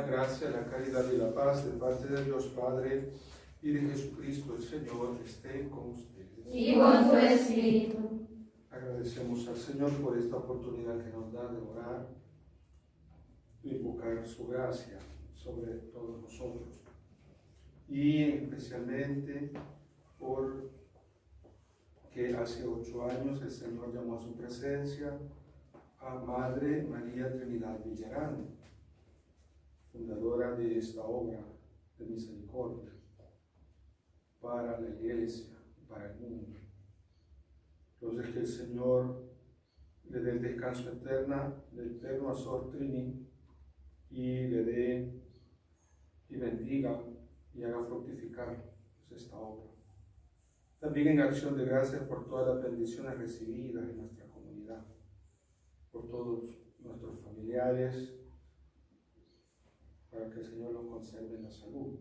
gracia, la caridad y la paz de parte de Dios Padre y de Jesucristo el Señor esté con ustedes. Y con tu espíritu. Agradecemos al Señor por esta oportunidad que nos da de orar y invocar su gracia sobre todos nosotros. Y especialmente por que hace 8 años el Señor llamó a su presencia a Madre María Trinidad Villarán, fundadora de esta obra de misericordia para la Iglesia, para el mundo. Entonces que el Señor le dé el descanso eterno a Sor Trini y le dé y bendiga y haga fructificar esta obra. También en acción de gracias por todas las bendiciones recibidas en nuestra comunidad, por todos nuestros familiares, para que el Señor los conserve en la salud.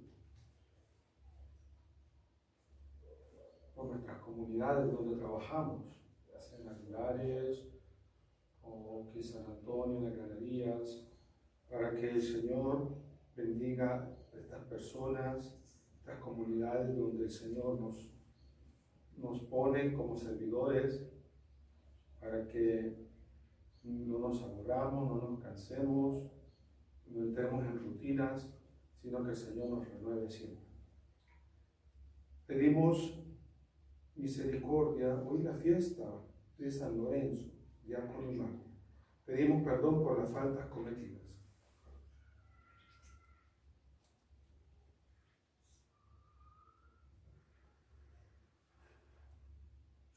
Por nuestras comunidades donde trabajamos, ya sea en Aguilares o aquí San Antonio, en las Ganaderías, para que el Señor bendiga a estas personas, estas comunidades donde el Señor nos pone como servidores, para que no nos aburramos, no nos cansemos, no entremos en rutinas, sino que el Señor nos renueve siempre. Pedimos misericordia, hoy la fiesta de San Lorenzo, diácono y mártir. Pedimos perdón por las faltas cometidas.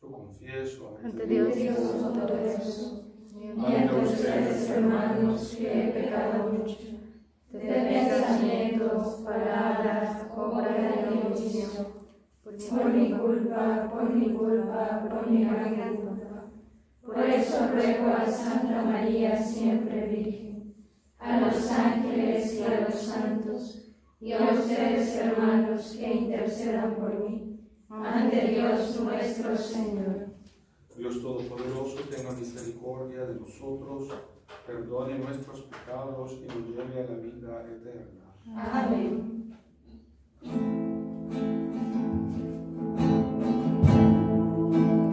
Yo confieso Ante Dios Todopoderoso y ante ustedes, hermanos, que he pecado mucho, de pensamientos, palabras, obra y omisión, por mi culpa, por mi gran culpa. Por eso ruego a Santa María, siempre Virgen, a los ángeles y a los santos, y a ustedes, hermanos, que intercedan por mí, ante Dios nuestro Señor. Dios Todopoderoso, tenga misericordia de nosotros, perdone nuestros pecados y nos lleve a la vida eterna. Amén.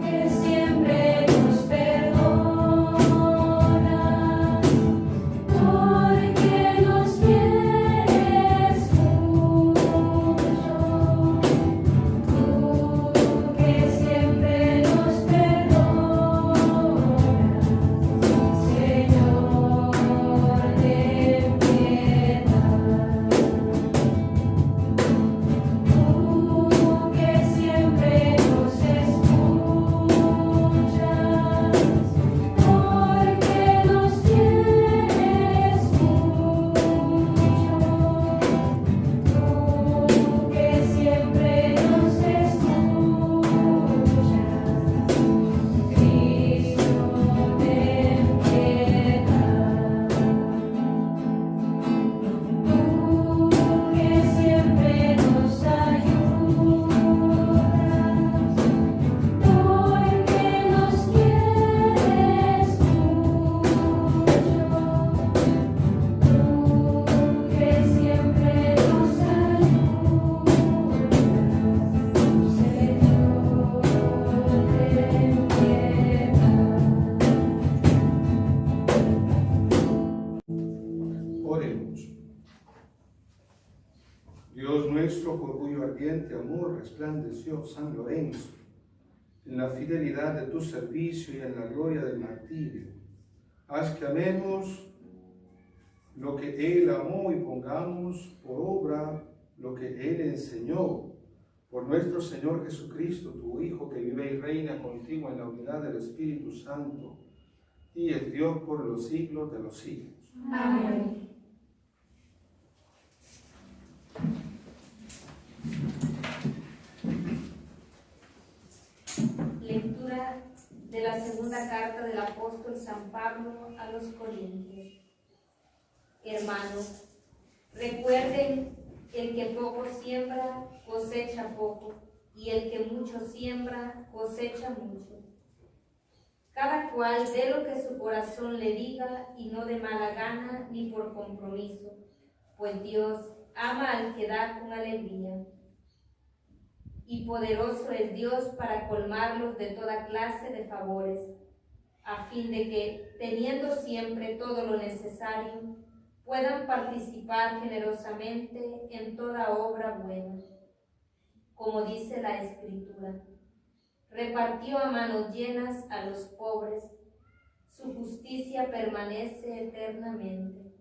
Que siempre nos perdona, porque nos quieres mucho. Tú que siempre nos perdonas, Señor, ten piedad. Tú que siempre nos escuchas, porque nos quieres mucho. Tú que siempre nos escuchas, Cristo, ten piedad. Tú que siempre nos ayudas, porque nos quieres mucho. Tú que siempre nos ayudas, Señor, ten piedad. Oremos. Dios nuestro, por cuyo ardiente amor resplandeció San Lorenzo, en la fidelidad de tu servicio y en la gloria del martirio, haz que amemos lo que Él amó y pongamos por obra lo que Él enseñó. Por nuestro Señor Jesucristo, tu Hijo, que vive y reina contigo en la unidad del Espíritu Santo, y es Dios por los siglos de los siglos. Amén. Lectura de la segunda carta del apóstol San Pablo a los Corintios. Hermanos, recuerden, el que poco siembra, cosecha poco, y el que mucho siembra, cosecha mucho. Cada cual dé lo que su corazón le diga, y no de mala gana ni por compromiso, pues Dios ama al que da con alegría. Y poderoso es Dios para colmarlos de toda clase de favores, a fin de que, teniendo siempre todo lo necesario, puedan participar generosamente en toda obra buena. Como dice la Escritura, repartió a manos llenas a los pobres, su justicia permanece eternamente.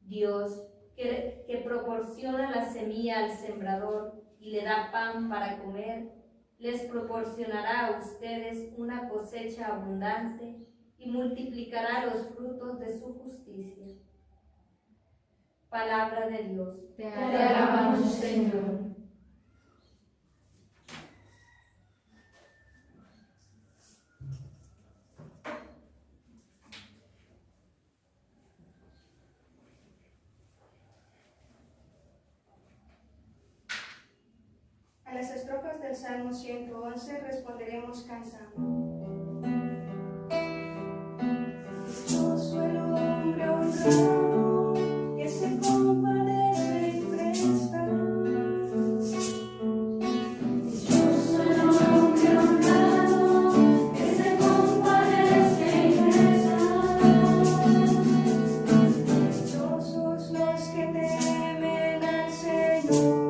Dios, que proporciona la semilla al sembrador y le da pan para comer, les proporcionará a ustedes una cosecha abundante y multiplicará los frutos de su justicia. Palabra de Dios. Te alabamos, Señor. A las estrofas del Salmo 111 responderemos cantando. Dichoso el hombre honrado que se compadece y presta. Dichoso el hombre honrado que se compadece y presta. Dichosos los que temen al Señor.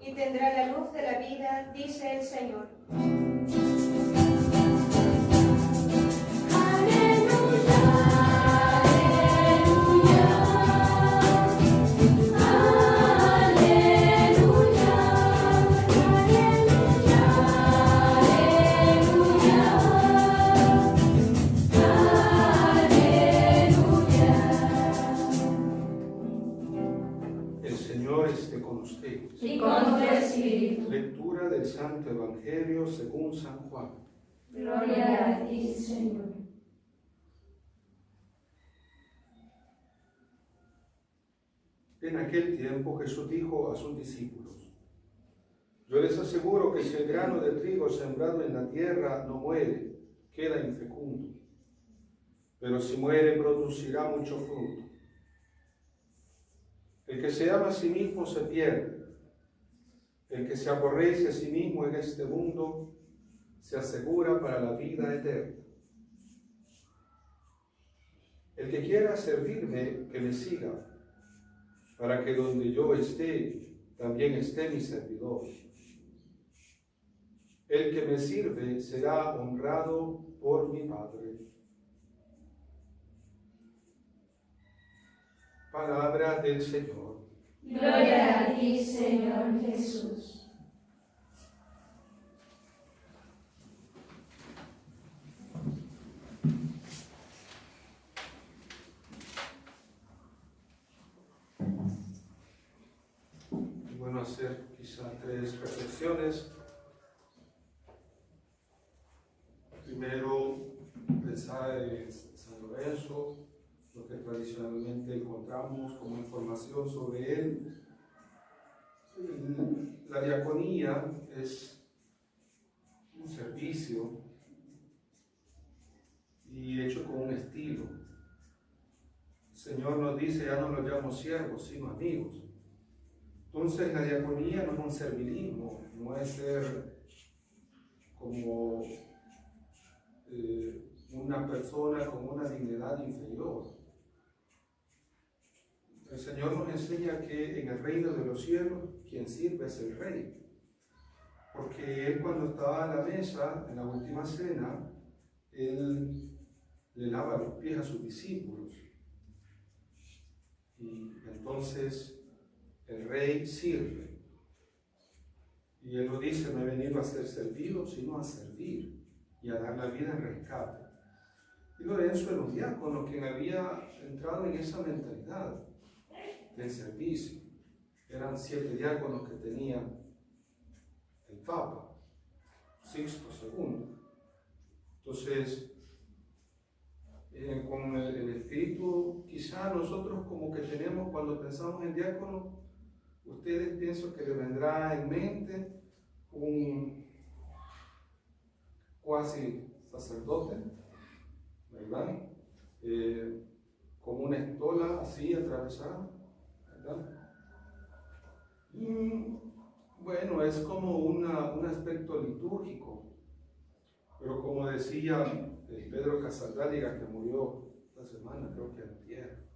Y tendrá la luz de la vida, dice el Señor. Espíritu. Lectura del Santo Evangelio según San Juan. Gloria a ti, Señor. En aquel tiempo Jesús dijo a sus discípulos: yo les aseguro que si el grano de trigo sembrado en la tierra no muere, queda infecundo. Pero si muere, producirá mucho fruto. El que se ama a sí mismo se pierde. El que se aborrece a sí mismo en este mundo se asegura para la vida eterna. El que quiera servirme, que me siga, para que donde yo esté, también esté mi servidor. El que me sirve será honrado por mi Padre. Palabra del Señor. Gloria a ti, Señor Jesús. Bueno, hacer quizá 3 reflexiones. Primero, pensar en San Lorenzo, lo que tradicionalmente encontramos como información sobre él. La diaconía es un servicio y hecho con un estilo. El Señor nos dice: ya no los llamo siervos, sino amigos. Entonces la diaconía no es un servilismo, no es ser como una persona con una dignidad inferior. El Señor nos enseña que en el reino de los cielos quien sirve es el rey, porque Él, cuando estaba a la mesa en la última cena, Él le lava los pies a sus discípulos, y entonces el rey sirve. Y Él lo dice: no he venido a ser servido, sino a servir y a dar la vida en rescate. Y Lorenzo era un diácono quien había entrado en esa mentalidad del servicio. Eran 7 diáconos que tenía el Papa Sixto II. Entonces, con el espíritu, quizá nosotros como que tenemos, cuando pensamos en diácono, ustedes pienso que le vendrá en mente un cuasi sacerdote, ¿verdad? Con una estola así atravesada, ¿verdad? Y bueno, es como un aspecto litúrgico, pero como decía Pedro Casaldáliga, que murió esta semana, creo que antier,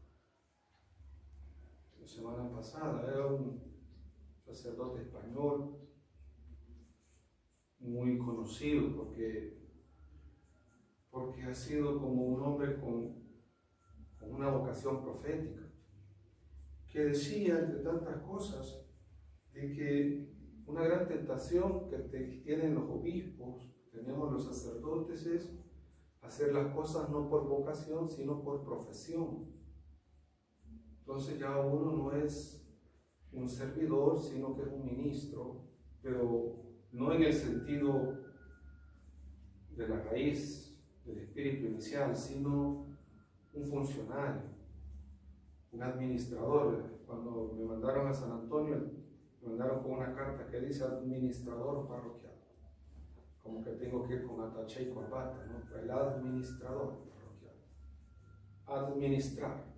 la semana pasada, era un sacerdote español muy conocido porque ha sido como un hombre con una vocación profética, que decía, entre tantas cosas, de que una gran tentación que tienen los obispos, tenemos los sacerdotes, es hacer las cosas no por vocación, sino por profesión. Entonces ya uno no es un servidor, sino que es un ministro, pero no en el sentido de la raíz del espíritu inicial, sino un funcionario, un administrador. Cuando me mandaron a San Antonio, me mandaron con una carta que dice administrador parroquial, como que tengo que ir con ataché y corbata, ¿no? El administrador parroquial, administrar.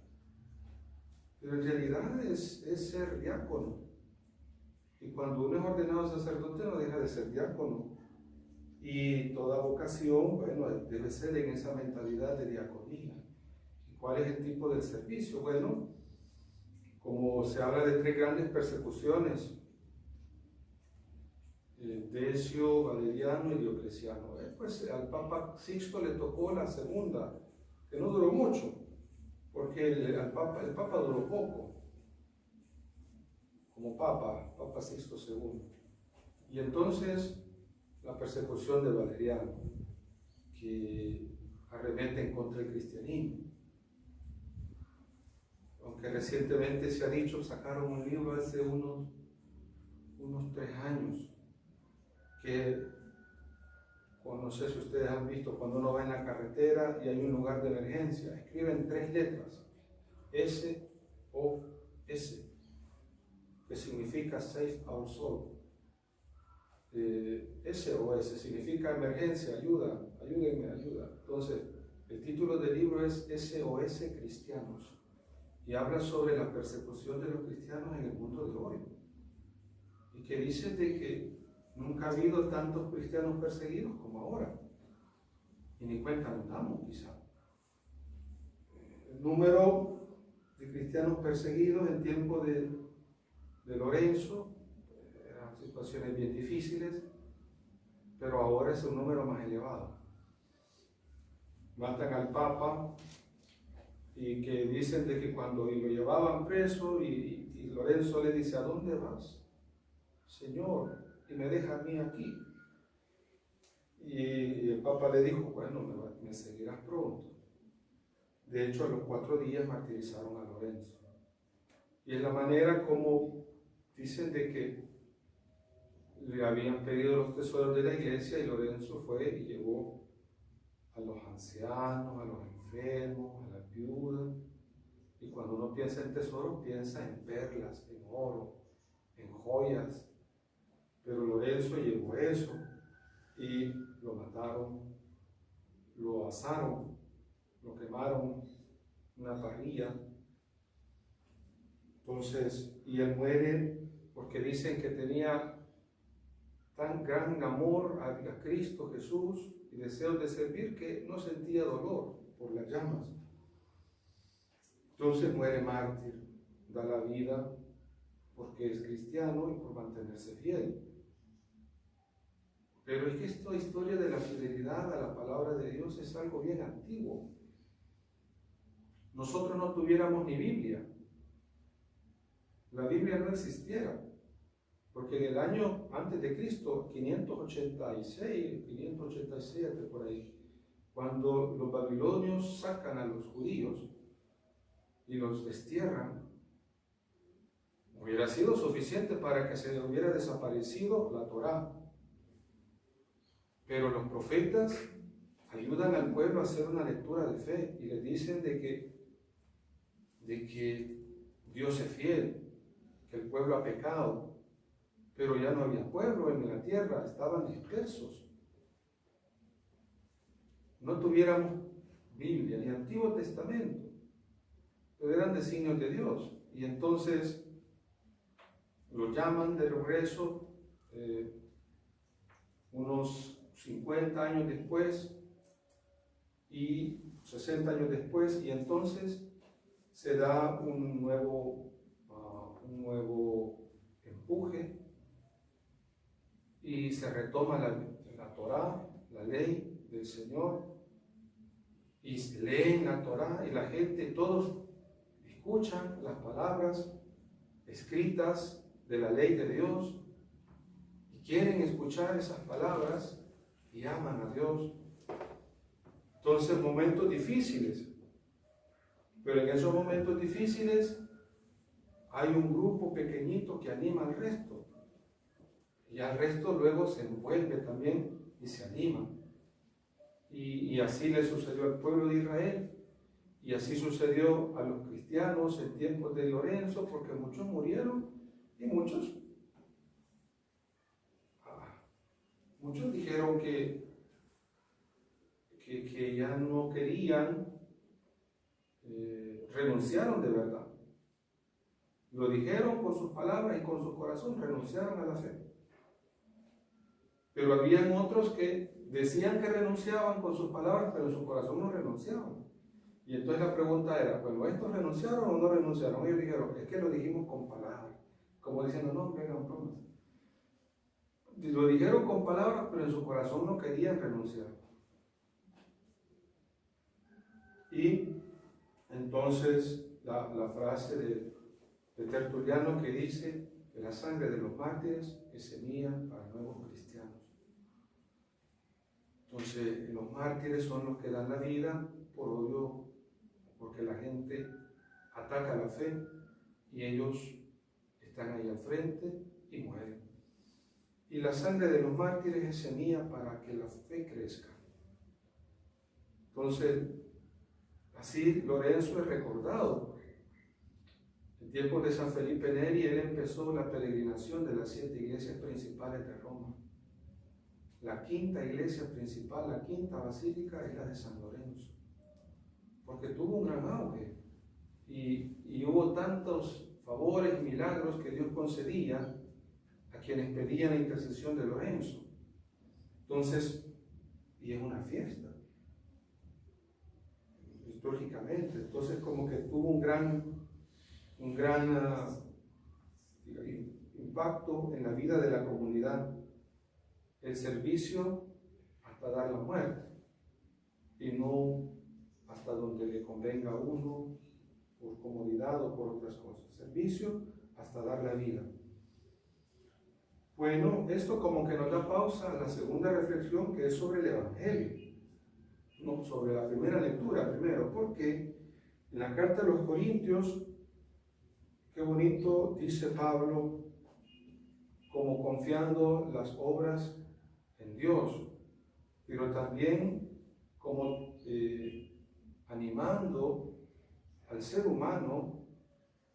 Pero en realidad es ser diácono. Y cuando uno es ordenado sacerdote, no deja de ser diácono. Y toda vocación, bueno, debe ser en esa mentalidad de diaconía. ¿Y cuál es el tipo del servicio? Bueno, como se habla de 3 grandes persecuciones, Decio, Valeriano y Diocleciano, pues al Papa Sixto le tocó la segunda, que no duró mucho, porque el Papa duró poco, como Papa Sixto II. Y entonces la persecución de Valeriano, que arremete en contra del cristianismo. Aunque recientemente se ha dicho, sacaron un libro hace unos unos 3 años, que, no sé si ustedes han visto, cuando uno va en la carretera y hay un lugar de emergencia, escriben 3 letras, SOS, que significa Save Our Soul. SOS significa emergencia, ayuda, ayúdenme, ayuda. Entonces, el título del libro es SOS Cristianos y habla sobre la persecución de los cristianos en el mundo de hoy. Y que dice de que nunca ha habido tantos cristianos perseguidos como ahora. Y ni cuenta nos damos, quizá. El número de cristianos perseguidos en tiempo de Lorenzo, eran situaciones bien difíciles, pero ahora es un número más elevado. Matan al Papa y que dicen de que cuando lo llevaban preso y Lorenzo le dice, ¿a dónde vas, Señor? Y me deja a mí aquí. Y el Papa le dijo, bueno, me seguirás pronto. De hecho, a los 4 días martirizaron a Lorenzo. Y es la manera como dicen de que le habían pedido los tesoros de la iglesia y Lorenzo fue y llevó a los ancianos, a los enfermos, a las viudas. Y cuando uno piensa en tesoros, piensa en perlas, en oro, en joyas. Pero Lorenzo llevó eso y lo mataron, lo asaron, lo quemaron en una parrilla. Entonces, y él muere porque dicen que tenía tan gran amor a Cristo Jesús y deseos de servir que no sentía dolor por las llamas. Entonces muere mártir, da la vida porque es cristiano y por mantenerse fiel. Pero es que esta historia de la fidelidad a la palabra de Dios es algo bien antiguo. Nosotros no tuviéramos ni Biblia. La Biblia no existiera. Porque en el año antes de Cristo, 586 hasta por ahí, cuando los babilonios sacan a los judíos y los destierran, hubiera sido suficiente para que se hubiera desaparecido la Torá. Pero los profetas ayudan al pueblo a hacer una lectura de fe y les dicen de que Dios es fiel, que el pueblo ha pecado, pero ya no había pueblo en la tierra, estaban dispersos. No tuviéramos Biblia ni Antiguo Testamento, pero eran designios de Dios. Y entonces los llaman de regreso unos 50 años después y 60 años después, y entonces se da un nuevo empuje y se retoma la Torá, la ley del Señor, y leen la Torá y la gente, todos escuchan las palabras escritas de la ley de Dios y quieren escuchar esas palabras y aman a Dios. Entonces, momentos difíciles, pero en esos momentos difíciles hay un grupo pequeñito que anima al resto. Y al resto luego se envuelve también y se anima. Y así le sucedió al pueblo de Israel. Y así sucedió a los cristianos en tiempos de Lorenzo, porque muchos murieron y muchos dijeron que ya no querían, renunciaron de verdad. Lo dijeron con sus palabras y con su corazón, renunciaron a la fe. Pero habían otros que decían que renunciaban con sus palabras, pero en su corazón no renunciaban. Y entonces la pregunta era, bueno, ¿estos renunciaron o no renunciaron? Ellos dijeron, es que lo dijimos con palabras, como diciendo, no, vengan bromas. Lo dijeron con palabras, pero en su corazón no querían renunciar. Y entonces la frase de Tertuliano que dice que la sangre de los mártires es semilla para nuevos cristianos. Entonces, los mártires son los que dan la vida por odio, porque la gente ataca la fe y ellos están ahí al frente y mueren. y la sangre de los mártires es semilla para que la fe crezca. Entonces, así Lorenzo es recordado. En tiempos de San Felipe Neri, él empezó la peregrinación de las 7 iglesias principales de Roma. La quinta iglesia principal, la quinta basílica, es la de San Lorenzo, porque tuvo un gran auge y hubo tantos favores y milagros que Dios concedía a quienes pedían la intercesión de Lorenzo. Entonces, y es una fiesta, litúrgicamente. Entonces, como que tuvo un gran impacto en la vida de la comunidad, el servicio hasta dar la muerte, y no hasta donde le convenga a uno, por comodidad o por otras cosas. Servicio hasta dar la vida. Bueno, esto como que nos da pausa a la segunda reflexión, que es sobre el Evangelio. No, sobre la primera lectura primero, porque en la carta a los Corintios, qué bonito dice Pablo, como confiando las obras en Dios, pero también como animando al ser humano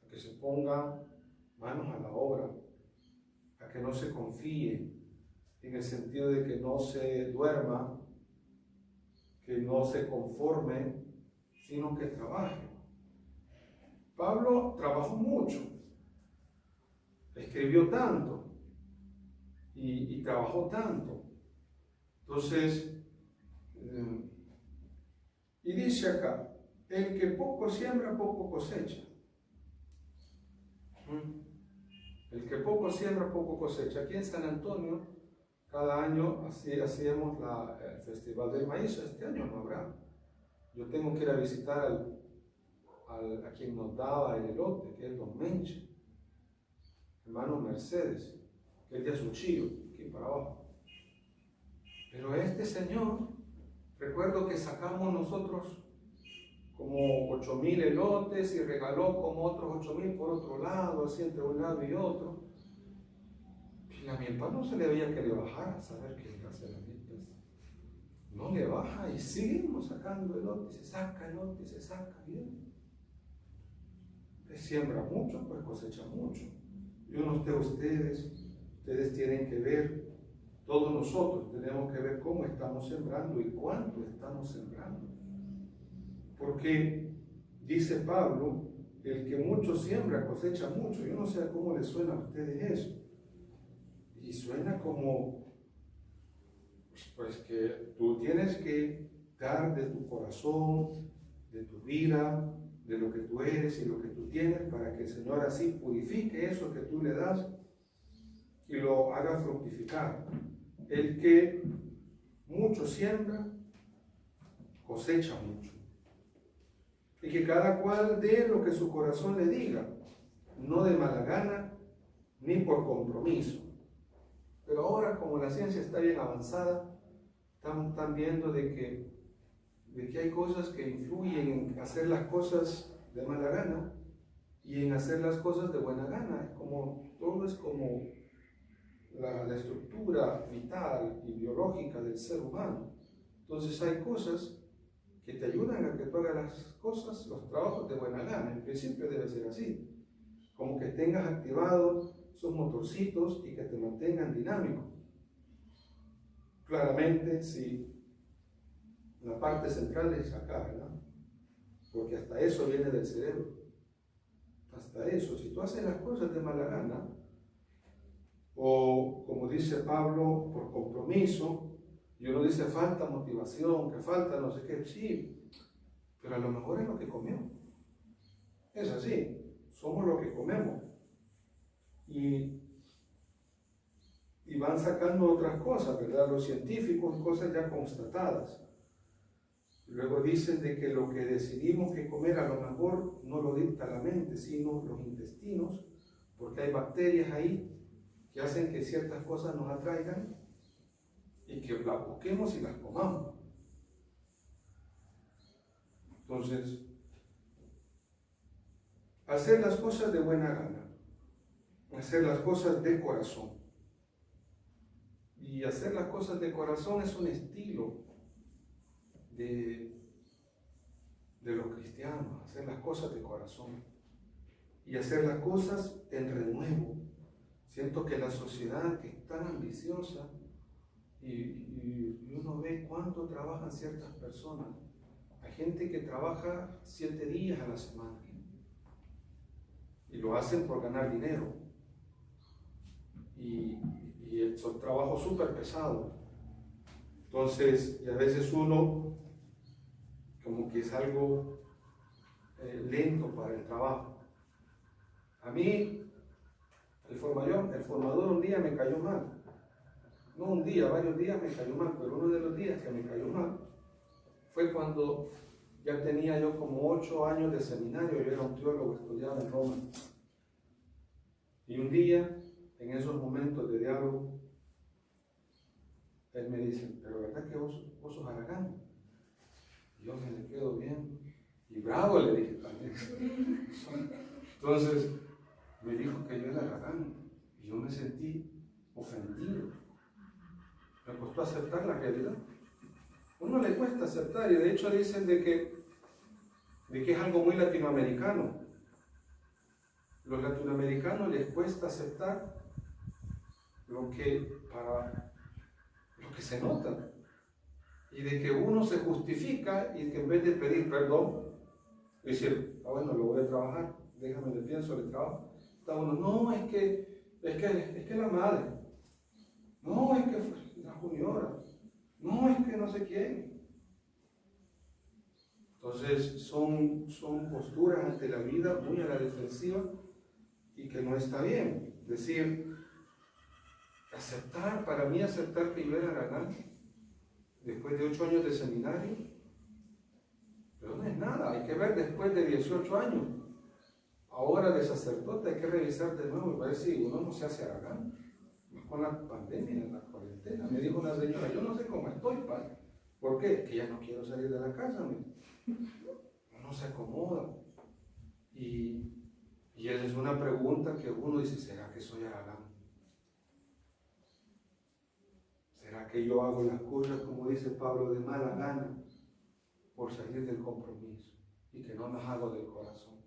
a que se ponga manos a la obra, a que no se confíe, en el sentido de que no se duerma, que no se conforme, sino que trabaje. Pablo trabajó mucho, escribió tanto y trabajó tanto. Entonces, y dice acá, el que poco siembra, poco cosecha. El que poco siembra, poco cosecha. Aquí en San Antonio, cada año hacíamos el Festival del Maíz. Este año no habrá. Yo tengo que ir a visitar a quien nos daba el elote, que es Don Menche, hermano Mercedes, que es de Azuchillo, aquí para abajo. Pero este señor, recuerdo que sacamos nosotros como 8,000 elotes y regaló como otros 8,000 por otro lado, así entre un lado y otro. Y a mi papá no se le veía que le bajara, saber qué hacer la milpa. No le baja y seguimos sacando elote, se saca elote, se saca bien. Siembra mucho, pues cosecha mucho. Yo no sé ustedes tienen que ver, todos nosotros tenemos que ver cómo estamos sembrando y cuánto estamos sembrando. Porque dice Pablo, el que mucho siembra cosecha mucho. Yo no sé cómo les suena a ustedes eso. Y suena como, pues que tú tienes que dar de tu corazón, de tu vida, de lo que tú eres y lo que tú tienes, para que el Señor así purifique eso que tú le das y lo haga fructificar. El que mucho siembra, cosecha mucho. Y que cada cual dé lo que su corazón le diga, no de mala gana ni por compromiso. Pero ahora, como la ciencia está bien avanzada, están viendo de que hay cosas que influyen en hacer las cosas de mala gana y en hacer las cosas de buena gana. Todo es como la estructura vital y biológica del ser humano. Entonces hay cosas que te ayudan a que tú hagas las cosas, los trabajos de buena gana. En principio debe ser así, como que tengas activados esos motorcitos y que te mantengan dinámico. Claramente, si la parte central es acá, ¿verdad? Porque hasta eso viene del cerebro. Hasta eso, si tú haces las cosas de mala gana, o como dice Pablo, por compromiso, y uno dice falta motivación, que falta no sé qué, sí, pero a lo mejor es lo que comió. Es así, somos lo que comemos. Y van sacando otras cosas, ¿verdad? Los científicos, cosas ya constatadas. Luego dicen de que lo que decidimos que comer a lo mejor no lo dicta la mente, sino los intestinos, porque hay bacterias ahí que hacen que ciertas cosas nos atraigan y que las busquemos y las comamos. Entonces, hacer las cosas de buena gana, hacer las cosas de corazón. Y hacer las cosas de corazón es un estilo de los cristianos, hacer las cosas de corazón y hacer las cosas en renuevo. Siento que la sociedad, que es tan ambiciosa, y uno ve cuánto trabajan ciertas personas. Hay gente que trabaja 7 días a la semana y lo hacen por ganar dinero, y son trabajos súper pesados. Entonces, y a veces uno como que es algo lento para el trabajo. A mí el formador un día me cayó mal. No un día, varios días me cayó mal, pero uno de los días que me cayó mal fue cuando ya tenía yo como 8 años de seminario. Yo era un teólogo, estudiaba en Roma. Y un día, en esos momentos de diálogo, él me dice: pero ¿verdad que vos sos Aragán? Y yo me le quedo bien y bravo, le dije también. Entonces me dijo que yo era Aragán y yo me sentí ofendido. Me costó aceptar la realidad. A uno le cuesta aceptar, y de hecho dicen de que es algo muy latinoamericano. Los latinoamericanos les cuesta aceptar lo que se nota, y de que uno se justifica y que en vez de pedir perdón, decir: bueno, lo voy a trabajar, déjame, le pienso, le trabajo. Está uno: no, es que la madre, no, es que la juniora, no, es que no sé quién. Entonces son posturas ante la vida muy a la defensiva, y que no está bien. Decir, para mí aceptar que yo era Aragán después de 8 años de seminario, pero no es nada. Hay que ver después de 18 años, ahora de sacerdote, hay que revisar de nuevo y ver si uno no se hace Aragán. Con la pandemia, la cuarentena, me dijo una señora: yo no sé cómo estoy, padre. ¿Por qué? Que ya no quiero salir de la casa. Uno se acomoda. Y esa es una pregunta que uno dice: ¿será que soy Aragán? ¿Será que yo hago las cosas, como dice Pablo, de mala gana por salir del compromiso, y que no las hago del corazón?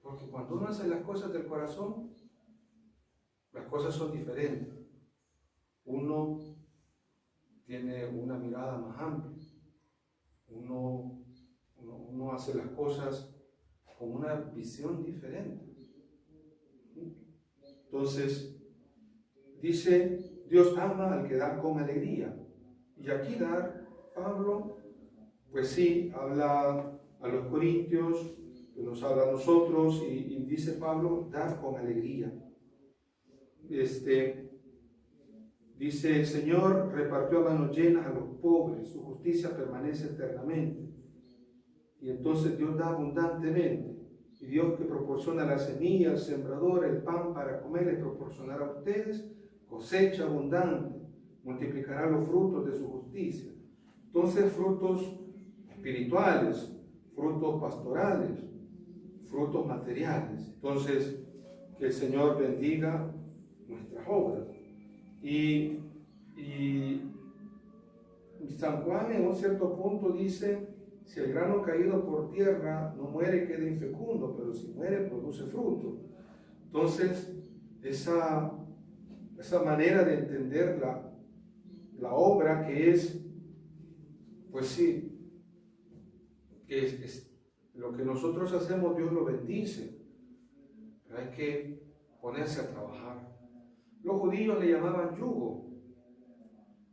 Porque cuando uno hace las cosas del corazón, las cosas son diferentes. Uno tiene una mirada más amplia. Uno hace las cosas con una visión diferente. Entonces, dice: Dios ama al que da con alegría. Y aquí dar, Pablo, pues sí, habla a los corintios, nos habla a nosotros, y dice Pablo: dar con alegría. Dice: el Señor repartió a manos llenas a los pobres, su justicia permanece eternamente. Y entonces Dios da abundantemente. Y Dios, que proporciona la semilla, el sembrador, el pan para comer, les proporcionará a ustedes cosecha abundante, multiplicará los frutos de su justicia. Entonces, frutos espirituales, frutos pastorales, frutos materiales. Entonces, que el Señor bendiga nuestras obras. Y San Juan en un cierto punto dice: si el grano caído por tierra no muere, queda infecundo, pero si muere, produce fruto. Entonces, esa manera de entender la obra, que es, pues sí, que es lo que nosotros hacemos, Dios lo bendice, pero hay que ponerse a trabajar. Los judíos le llamaban yugo.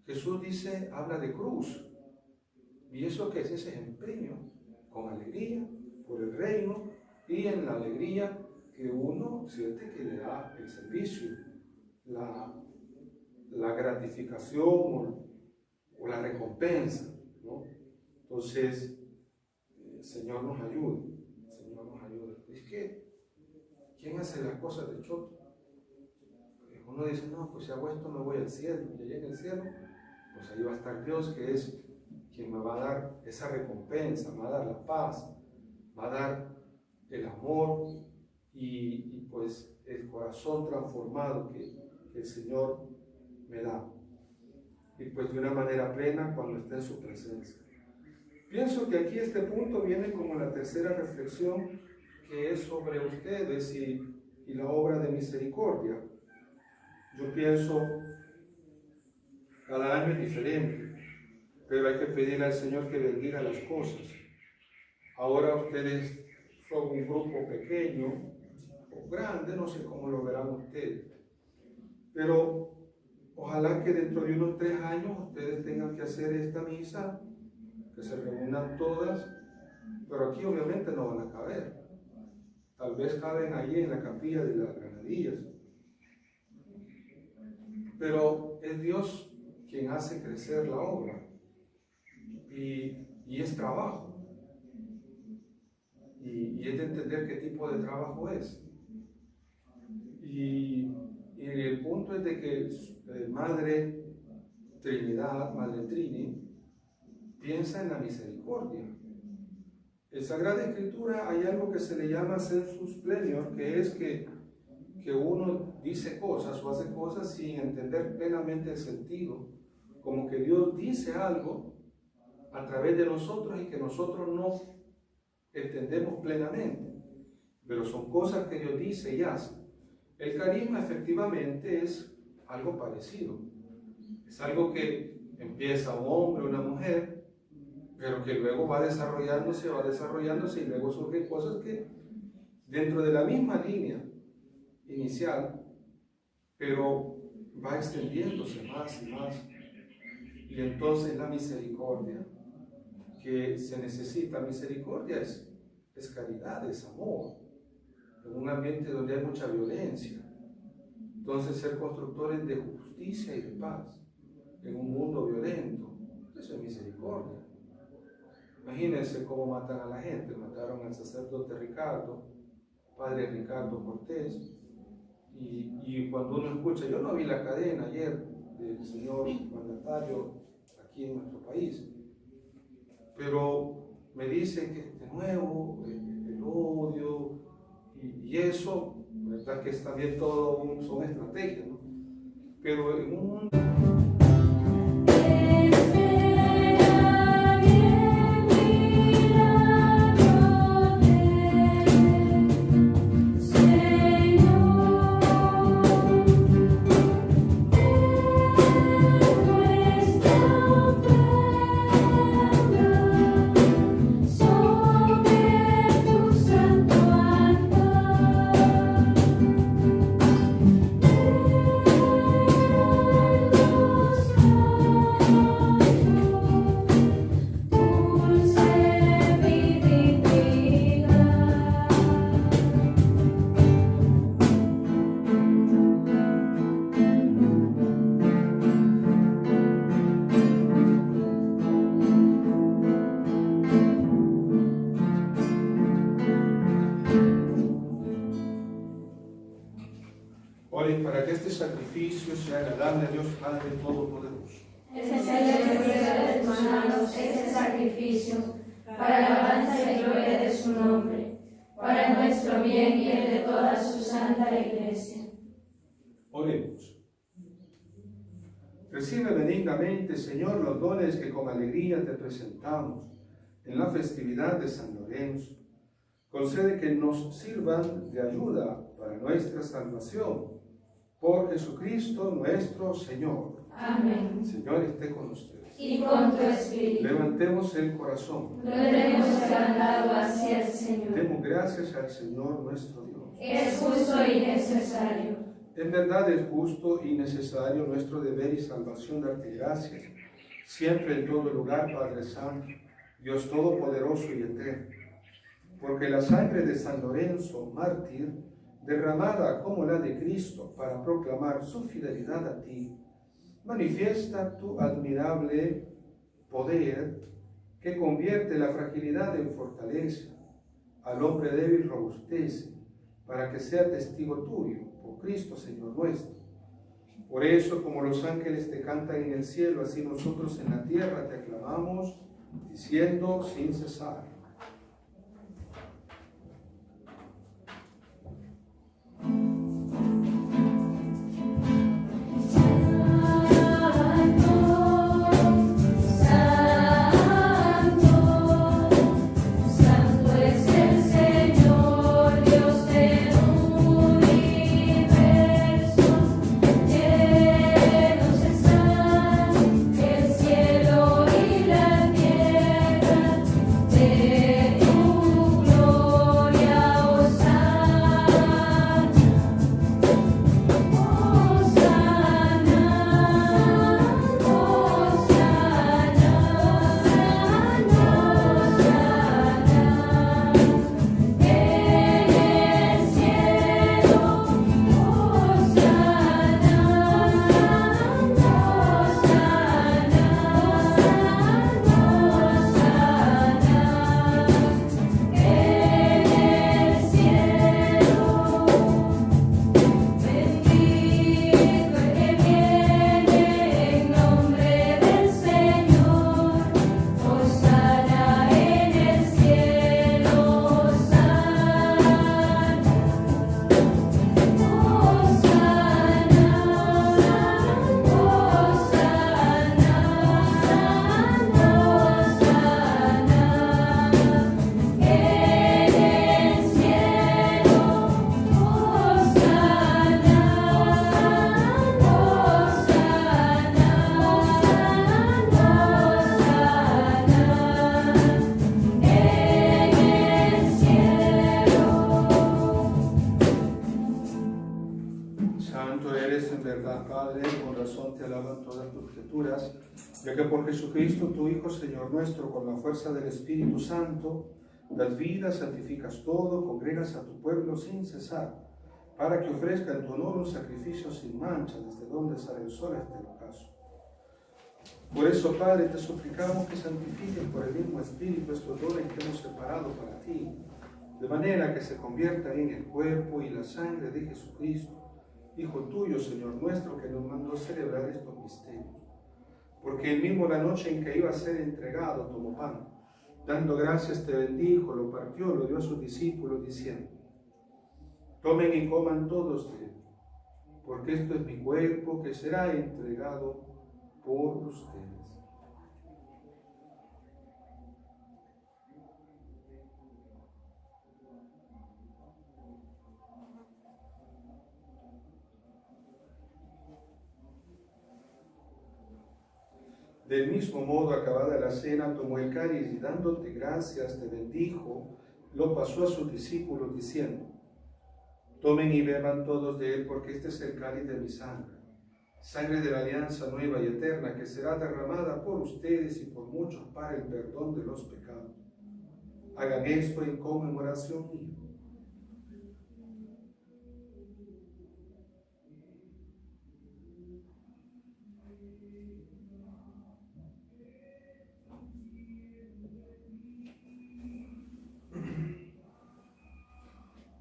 Jesús dice, habla de cruz. ¿Y eso qué es? Ese empeño con alegría por el reino, y en la alegría que uno siente que le da el servicio, la gratificación o la recompensa, ¿no? Entonces, el Señor nos ayude, el Señor nos ayude. Es que, ¿quién hace las cosas de choto? Uno dice: no, pues si hago esto me voy al cielo, y allá en el cielo, pues ahí va a estar Dios, que es quien me va a dar esa recompensa, me va a dar la paz, va a dar el amor, y pues el corazón transformado que el Señor me da. Y pues de una manera plena cuando esté en su presencia. Pienso que aquí este punto viene como la tercera reflexión, que es sobre ustedes y la obra de misericordia. Yo pienso, cada año es diferente, pero hay que pedirle al Señor que bendiga las cosas. Ahora ustedes son un grupo pequeño o grande, no sé cómo lo verán ustedes, pero ojalá que dentro de unos 3 años ustedes tengan que hacer esta misa, que se reúnan todas, pero aquí obviamente no van a caber. Tal vez caben allí en la capilla de las Granadillas. Pero es Dios quien hace crecer la obra. Y es trabajo. Y es de entender qué tipo de trabajo es. Y el punto es de que Madre Trinidad, Madre Trini, piensa en la misericordia. En Sagrada Escritura hay algo que se le llama sensus plenior, que es que uno dice cosas o hace cosas sin entender plenamente el sentido, como que Dios dice algo a través de nosotros y que nosotros no entendemos plenamente, pero son cosas que Dios dice y hace. El carisma efectivamente es algo parecido, es algo que empieza un hombre, una mujer, pero que luego va desarrollándose y luego surgen cosas que dentro de la misma línea inicial, pero va extendiéndose más y más. Y entonces la misericordia que se necesita, misericordia es caridad, es amor, en un ambiente donde hay mucha violencia. Entonces ser constructores de justicia y de paz en un mundo violento, eso es misericordia. Imagínense cómo matan a la gente. Mataron al sacerdote Ricardo, padre Ricardo Cortés, y cuando uno escucha, yo no vi la cadena ayer del señor mandatario aquí en nuestro país, pero me dicen que de nuevo el odio y eso, verdad que es también todo son estrategias, ¿no? Pero en un mundo oren para que este sacrificio sea agradable a Dios Padre Todopoderoso. Excelente de tus manos este sacrificio, para alabanza y gloria de su nombre, para nuestro bien y el de toda su santa Iglesia. Oremos. Recibe benignamente, Señor, los dones que con alegría te presentamos en la festividad de San Lorenzo. Concede que nos sirvan de ayuda para nuestra salvación. Por Jesucristo nuestro Señor. Amén. El Señor esté con ustedes. Y con tu espíritu. Levantemos el corazón. Lo tenemos levantado hacia el Señor. Demos gracias al Señor nuestro Dios. Es justo y necesario. En verdad es justo y necesario nuestro deber y salvación darte gracias, siempre en todo lugar, Padre Santo, Dios Todopoderoso y Eterno, porque la sangre de San Lorenzo, mártir, derramada como la de Cristo para proclamar su fidelidad a ti, manifiesta tu admirable poder que convierte la fragilidad en fortaleza, al hombre débil robustece, para que sea testigo tuyo, por Cristo Señor nuestro. Por eso, como los ángeles te cantan en el cielo, así nosotros en la tierra te aclamamos, diciendo sin cesar. alabamos, te alaban todas tus criaturas, ya que por Jesucristo, tu Hijo, Señor nuestro, con la fuerza del Espíritu Santo, das vida, santificas todo, congregas a tu pueblo sin cesar, para que ofrezca en tu honor un sacrificio sin mancha, desde donde sale el sol hasta el ocaso. Por eso, Padre, te suplicamos que santifiques por el mismo Espíritu estos dones que hemos separado para ti, de manera que se conviertan en el cuerpo y la sangre de Jesucristo, Hijo tuyo, Señor nuestro, que nos mandó celebrar estos misterios. Porque él mismo, la noche en que iba a ser entregado, tomó pan, dando gracias te bendijo, lo partió, lo dio a sus discípulos, diciendo: tomen y coman todos de él, porque esto es mi cuerpo que será entregado por ustedes. Del mismo modo, acabada la cena, tomó el cáliz y dándote gracias, te bendijo, lo pasó a sus discípulos diciendo: tomen y beban todos de él, porque este es el cáliz de mi sangre, sangre de la alianza nueva y eterna, que será derramada por ustedes y por muchos para el perdón de los pecados. Hagan esto en conmemoración mía.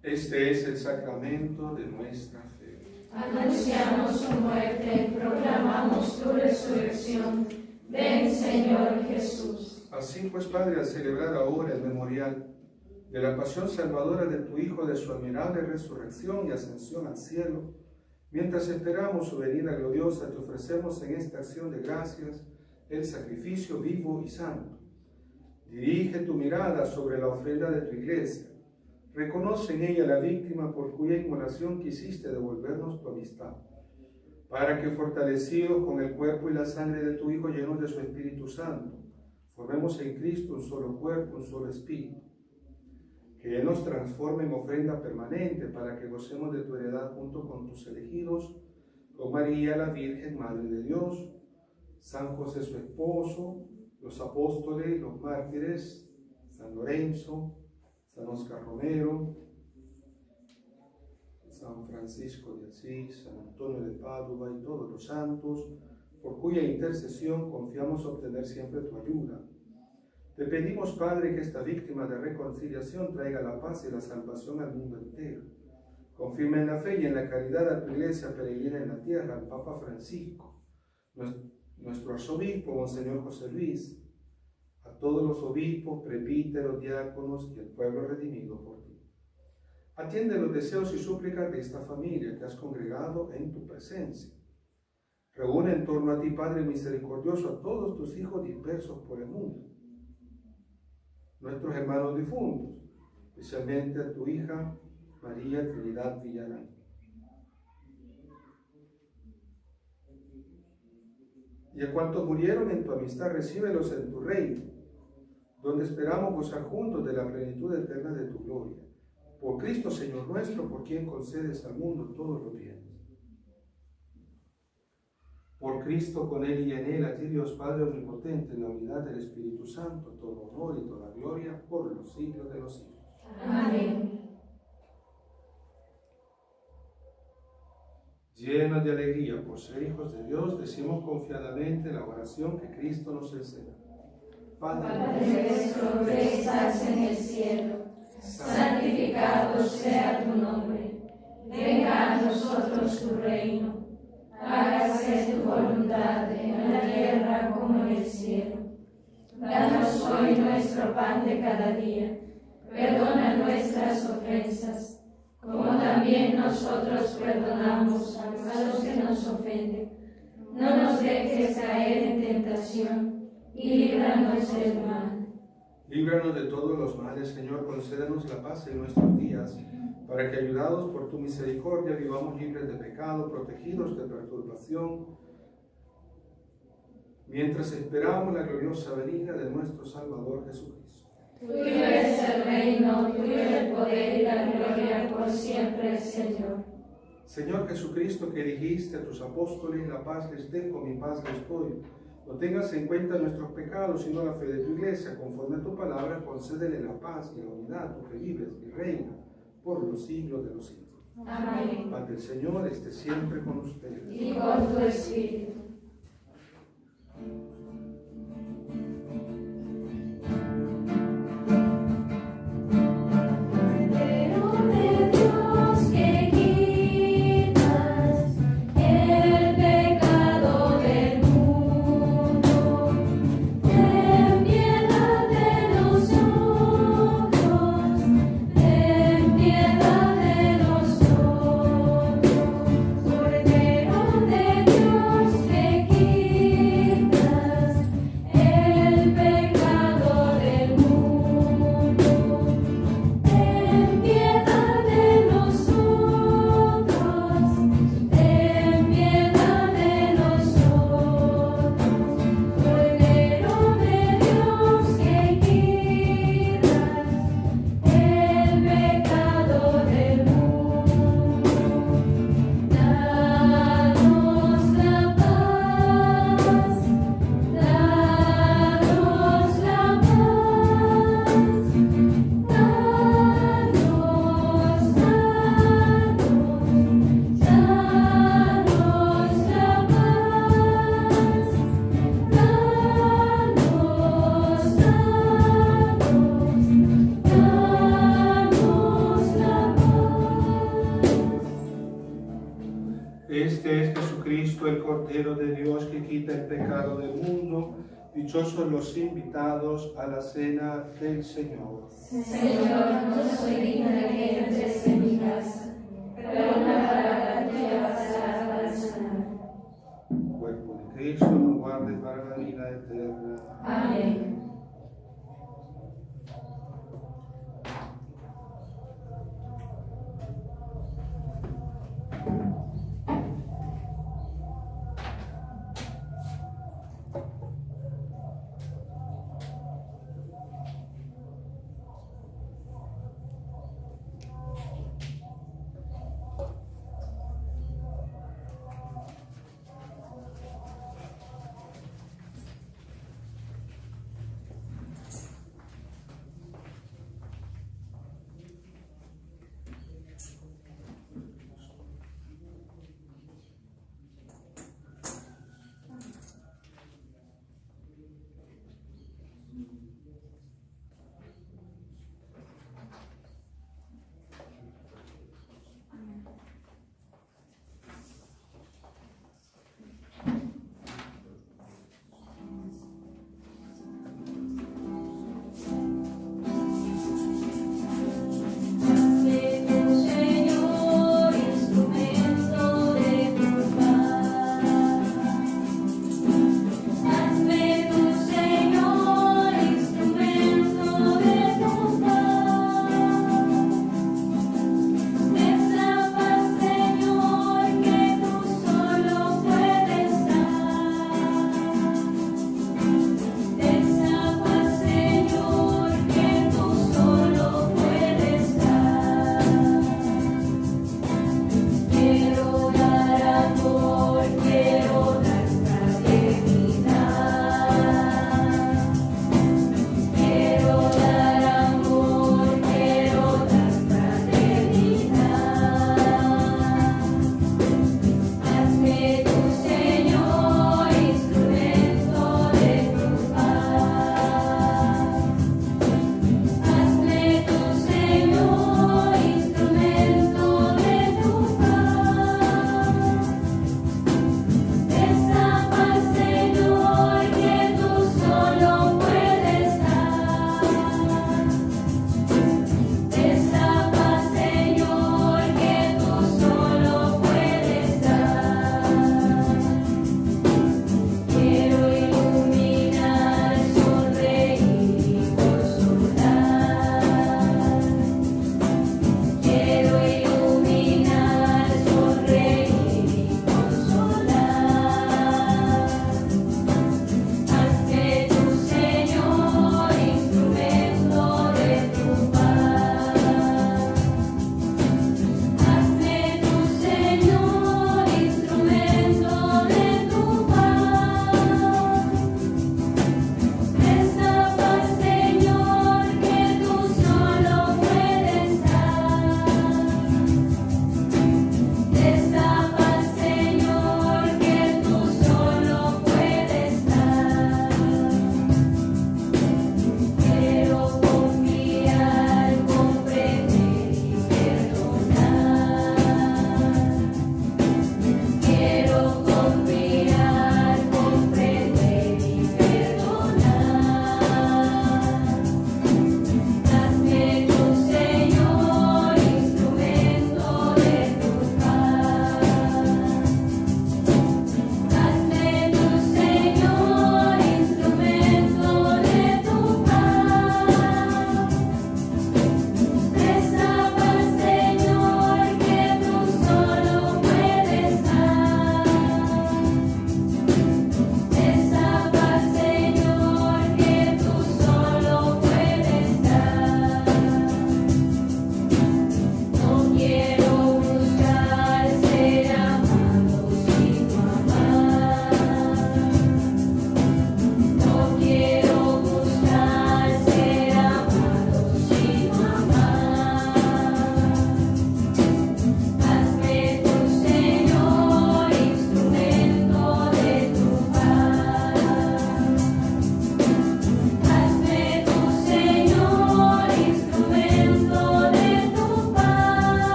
Este es el sacramento de nuestra fe. Anunciamos su muerte, proclamamos tu resurrección. Ven, Señor Jesús. Así pues, Padre, al celebrar ahora el memorial de la pasión salvadora de tu Hijo, de su admirable resurrección y ascensión al cielo, mientras esperamos su venida gloriosa, te ofrecemos en esta acción de gracias el sacrificio vivo y santo. Dirige tu mirada sobre la ofrenda de tu iglesia. Reconoce en ella la víctima por cuya inmolación quisiste devolvernos tu amistad, para que, fortalecidos con el cuerpo y la sangre de tu Hijo, llenos de su Espíritu Santo, formemos en Cristo un solo cuerpo, un solo espíritu. Que Él nos transforme en ofrenda permanente, para que gocemos de tu heredad junto con tus elegidos, con María, la Virgen, Madre de Dios, San José su esposo, los apóstoles, los mártires, San Lorenzo, San Oscar Romero, San Francisco de Asís, San Antonio de Padua y todos los santos, por cuya intercesión confiamos obtener siempre tu ayuda. Te pedimos, Padre, que esta víctima de reconciliación traiga la paz y la salvación al mundo entero. Confirma en la fe y en la caridad a tu iglesia peregrina en la tierra, al Papa Francisco, nuestro arzobispo, Monseñor José Luis, a todos los obispos, presbíteros, diáconos y el pueblo redimido por ti. Atiende los deseos y súplicas de esta familia que has congregado en tu presencia. Reúne en torno a ti, Padre misericordioso, a todos tus hijos dispersos por el mundo, nuestros hermanos difuntos, especialmente a tu hija María Trinidad Villarán. Y a cuantos murieron en tu amistad, recíbelos en tu reino, donde esperamos gozar juntos de la plenitud eterna de tu gloria. Por Cristo, Señor nuestro, por quien concedes al mundo todos los bienes. Por Cristo, con Él y en Él, a ti, Dios Padre omnipotente, en la unidad del Espíritu Santo, todo honor y toda gloria por los siglos de los siglos. Amén. Llenos de alegría por ser hijos de Dios, decimos confiadamente la oración que Cristo nos enseña. Padre nuestro que estás en el cielo, santificado sea tu nombre. Venga a nosotros tu reino. Hágase tu voluntad en la tierra como en el cielo. Danos hoy nuestro pan de cada día. Perdona nuestras ofensas, como también nosotros perdonamos a los que nos ofenden. No nos dejes caer en tentación, y líbranos del mal. Líbranos de todos los males, Señor, concédenos la paz en nuestros días, para que, ayudados por tu misericordia, vivamos libres de pecado, protegidos de perturbación, mientras esperamos la gloriosa venida de nuestro Salvador Jesucristo. Tuyo es el reino, tuyo el poder y la gloria por siempre, Señor. Señor Jesucristo, que dijiste a tus apóstoles, la paz les dejo, mi paz les doy. No tengas en cuenta nuestros pecados, sino la fe de tu iglesia. Conforme a tu palabra, concédele la paz y la unidad, tú que vives y reina por los siglos de los siglos. Amén. Paz del Señor esté siempre con ustedes. Y con tu espíritu. Este es Jesucristo, el Cordero de Dios, que quita el pecado del mundo. Dichosos los invitados a la cena del Señor. Señor, no soy digna de que entres en mi casa, pero una palabra tuya bastará para sanar. Cuerpo de Cristo, nos guarde para la vida eterna. Amén.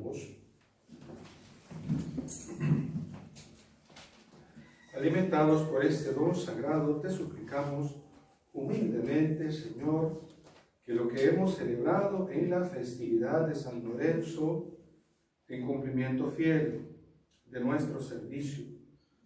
vos. Alimentados por este don sagrado, te suplicamos humildemente, Señor, que lo que hemos celebrado en la festividad de San Lorenzo, en cumplimiento fiel de nuestro servicio,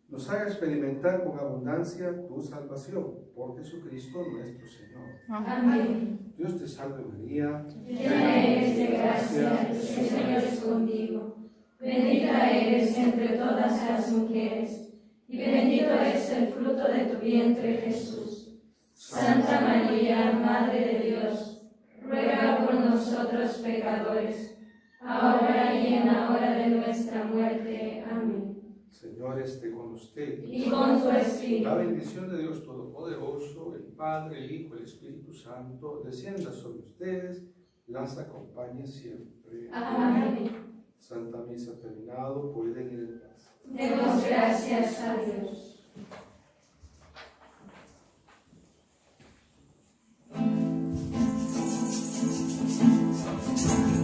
nos haga experimentar con abundancia tu salvación, por Jesucristo nuestro Señor. Amén. Dios te salve María, Llena eres de gracia, el Señor es contigo. Bendita eres entre todas las mujeres, y bendito es el fruto de tu vientre, Jesús. Santa María, Madre de Dios, ruega por nosotros pecadores, ahora y en la hora de nuestra muerte. Amén. Señor esté con usted. Y con tu espíritu. La bendición de Dios Todopoderoso, el Padre, el Hijo y el Espíritu Santo, descienda sobre ustedes, las acompañe siempre. Amén. Santa Misa terminado, pueden ir en paz. Demos gracias a Dios.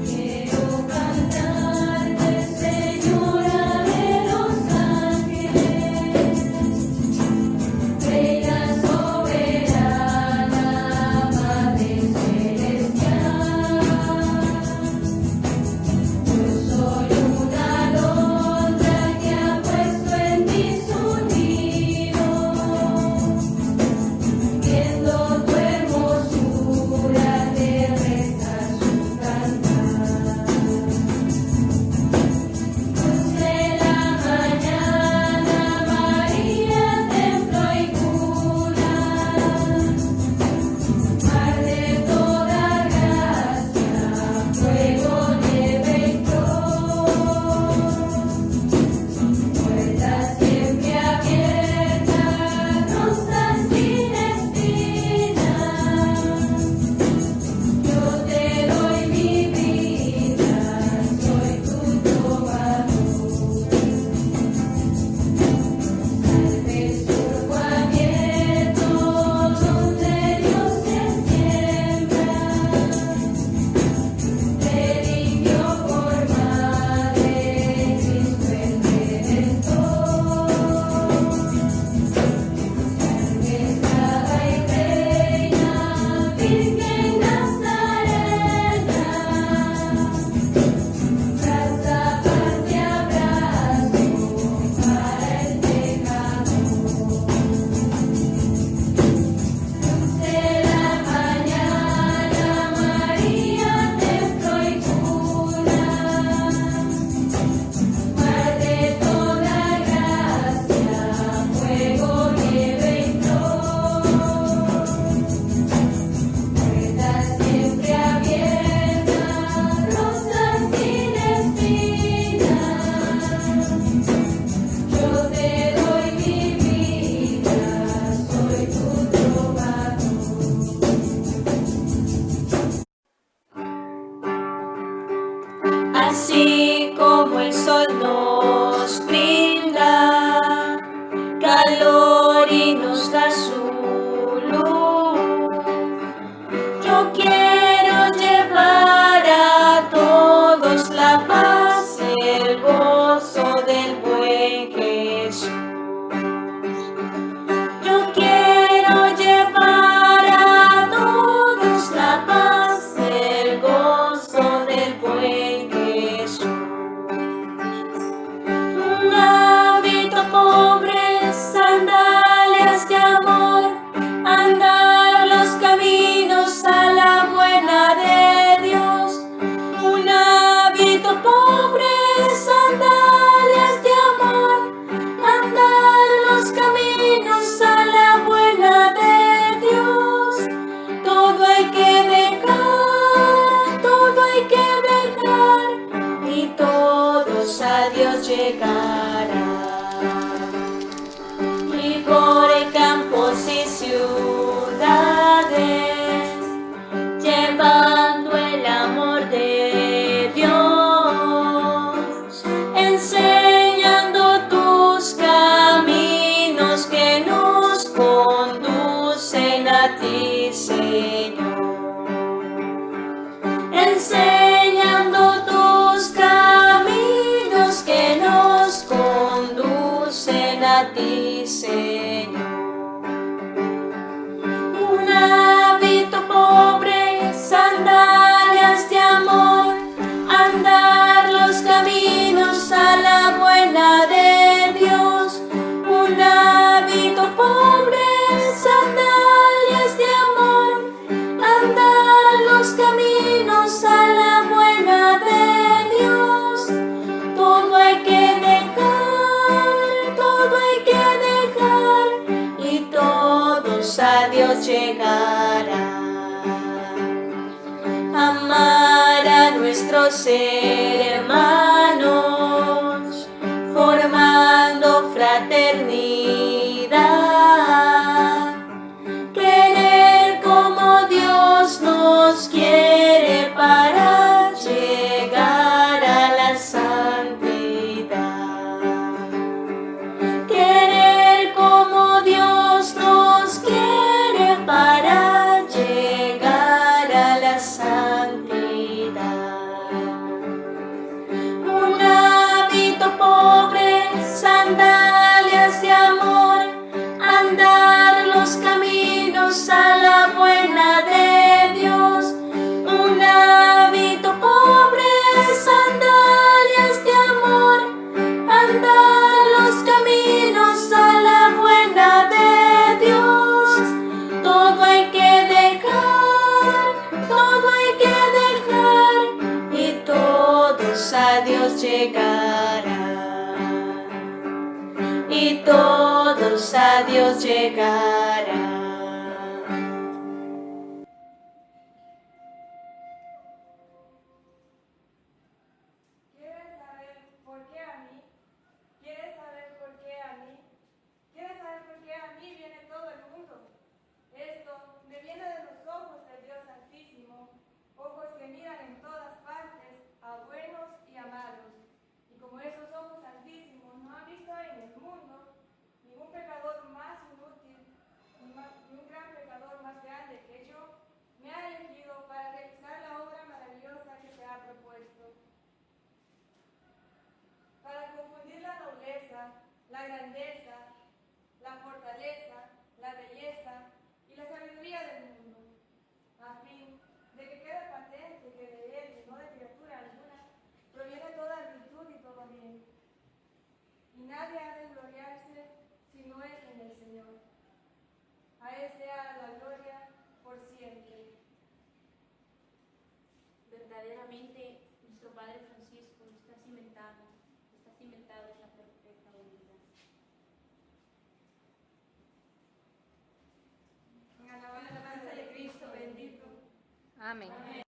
Quiero cantarte, Señora de los ángeles, reina soberana, Madre celestial. Yo soy una alondra que ha puesto en ti su nido, viendo tu hermosura te reza su cantar. Luz de la mañana, María, templo y cuna, mar de toda gracia, fuego, nieve y flor, puertas siempre abiertas, rosas sin espinas. Yo te doy mi vida, soy tu trovador. Al surco abierto donde Dios se siembra, te limpió por madre, Cristo el Redentor. Esclava y reina, Virgen Nazarena, raza, paz y abrazo para el pecador. Luz de la mañana, María, templo y cuna, mar de toda gracia, fuego, nieve y flor, puertas siempre abiertas, rosas sin espinas. Yo te doy mi vida, soy tu trovador. Así como el sol nos brinda calor y nos da su luz, yo quiero llevar a todos la paz, el gozo del buen Jesús. Yo quiero llevar a todos la paz, el gozo del buen Jesús. nuestros hermanos, formando fraternidad. Querer como Dios nos quiere para llegar a la santidad. Querer como Dios nos quiere para llegar a la santidad. Un hábito pobre, sandalias de amor, andar los caminos a la buena de Dios. Un hábito pobre, sandalias de amor, andar los caminos a la buena de Dios. Todo hay que dejar, todo hay que dejar, y todos a Dios llegarán, y todos a Dios llegarán. ¿Quieres saber por qué a mí? ¿Quieres saber por qué a mí? ¿Quieres saber por qué a mí viene todo el mundo? Esto me viene de los ojos del Dios Santísimo, ojos que miran en todas partes a buenos y a malos. Y como esos ojos santísimos no han visto en el mundo ningún pecador más inútil, ni un gran pecador más grande que yo, me ha elegido para realizar la obra maravillosa que se ha propuesto. Para confundir la nobleza, la grandeza, la fortaleza, la belleza y la sabiduría del mundo, a fin de que quede patente que de él y no de criatura alguna proviene toda virtud y todo bien. Y nadie ha de gloriarse si no es en el Señor. A él sea la gloria por siempre. Verdaderamente, nuestro Padre Francisco está cimentado en la perfecta unidad. En alabanza de Cristo bendito. Amén.